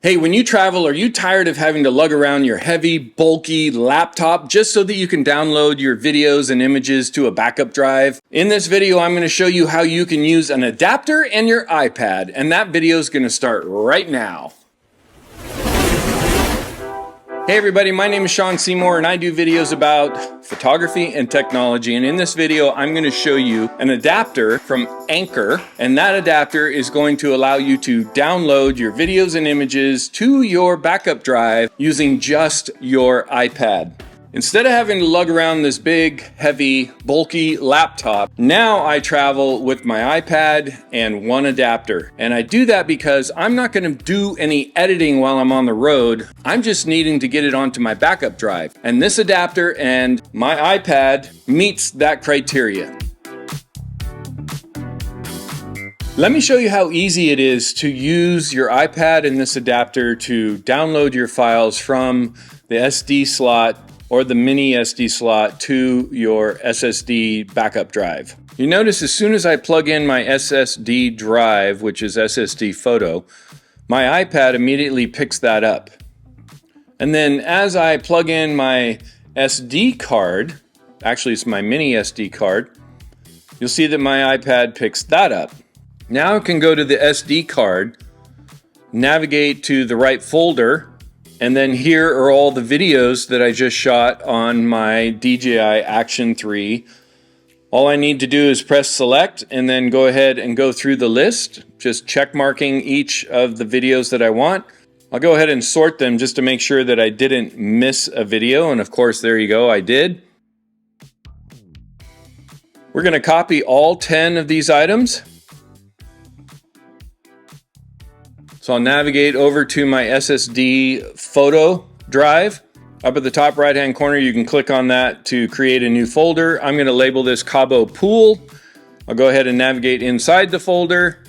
Hey, when you travel, are you tired of having to lug around your heavy, bulky laptop just so that you can download your videos and images to a backup drive? In this video, I'm going to show you how you can use an adapter and your iPad, and that video is going to start right now. Hey everybody, my name is Sean Seymour and I do videos about photography and technology, and in this video I'm going to show you an adapter from Anchor, and that adapter is going to allow you to download your videos and images to your backup drive using just your iPad. Instead of having to lug around this big, heavy, bulky laptop, now I travel with my iPad and one adapter. And I do that because I'm not going to do any editing while I'm on the road. I'm just needing to get it onto my backup drive. And this adapter and my iPad meets that criteria. Let me show you how easy it is to use your iPad and this adapter to download your files from the SD slot or the mini SD slot to your SSD backup drive. You notice as soon as I plug in my SSD drive, which is SSD photo, my iPad immediately picks that up. And then as I plug in my SD card, actually it's my mini SD card, you'll see that my iPad picks that up. Now I can go to the SD card, navigate to the right folder, and then here are all the videos that I just shot on my DJI Action 3. All I need to do is press select and then go ahead and go through the list, just check marking each of the videos that I want. I'll go ahead and sort them just to make sure that I didn't miss a video, and of course there you go, I did. We're going to copy all 10 of these items. So I'll navigate over to my SSD photo drive. Up at the top right hand corner, you can click on that to create a new folder. I'm going to label this Cabo Pool. I'll go ahead and navigate inside the folder,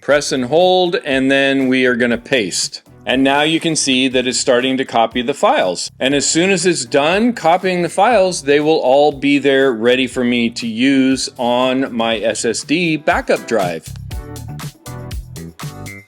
press and hold, and then we are going to paste. And now you can see that it's starting to copy the files. And as soon as it's done copying the files, they will all be there ready for me to use on my SSD backup drive.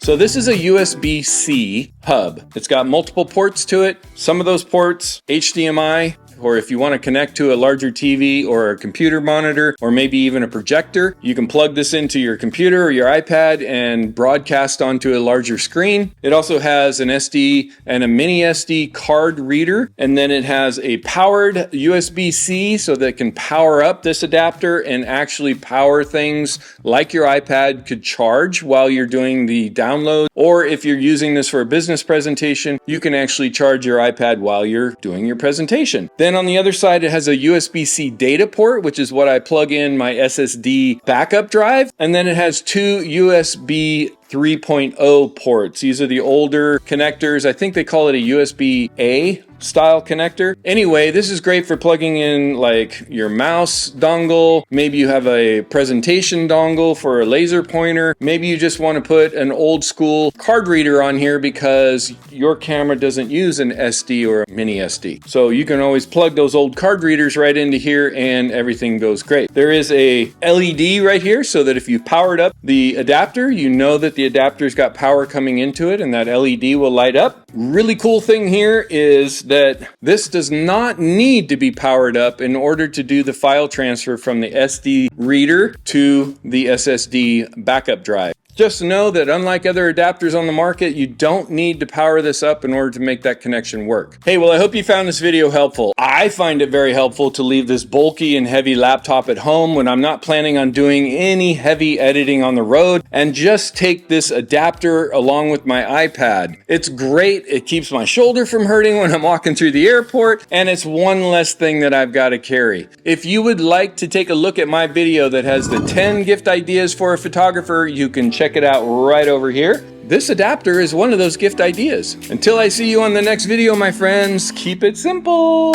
So this is a USB-C hub. It's got multiple ports to it. Some of those ports, HDMI, or if you want to connect to a larger TV or a computer monitor, or maybe even a projector, you can plug this into your computer or your iPad and broadcast onto a larger screen. It also has an SD and a mini SD card reader, and then it has a powered USB-C so that it can power up this adapter and actually power things like your iPad could charge while you're doing the download. Or if you're using this for a business presentation, you can actually charge your iPad while you're doing your presentation. Then on the other side, it has a USB-C data port, which is what I plug in my SSD backup drive. And then it has two USB 3.0 ports. These are the older connectors. I think they call it a USB-A style connector. Anyway, this is great for plugging in like your mouse dongle. Maybe you have a presentation dongle for a laser pointer. Maybe you just want to put an old school card reader on here because your camera doesn't use an SD or a mini SD. So you can always plug those old card readers right into here and everything goes great. There is a LED right here so that if you powered up the adapter, you know that the adapter's got power coming into it and that LED will light up. Really cool thing here is that this does not need to be powered up in order to do the file transfer from the SD reader to the SSD backup drive. Just know that unlike other adapters on the market, you don't need to power this up in order to make that connection work. Hey, well, I hope you found this video helpful. I find it very helpful to leave this bulky and heavy laptop at home when I'm not planning on doing any heavy editing on the road, and just take this adapter along with my iPad. It's great. It keeps my shoulder from hurting when I'm walking through the airport, and it's one less thing that I've got to carry. If you would like to take a look at my video that has the 10 gift ideas for a photographer, you can check it out right over here. This adapter is one of those gift ideas. Until I see you on the next video, my friends, keep it simple.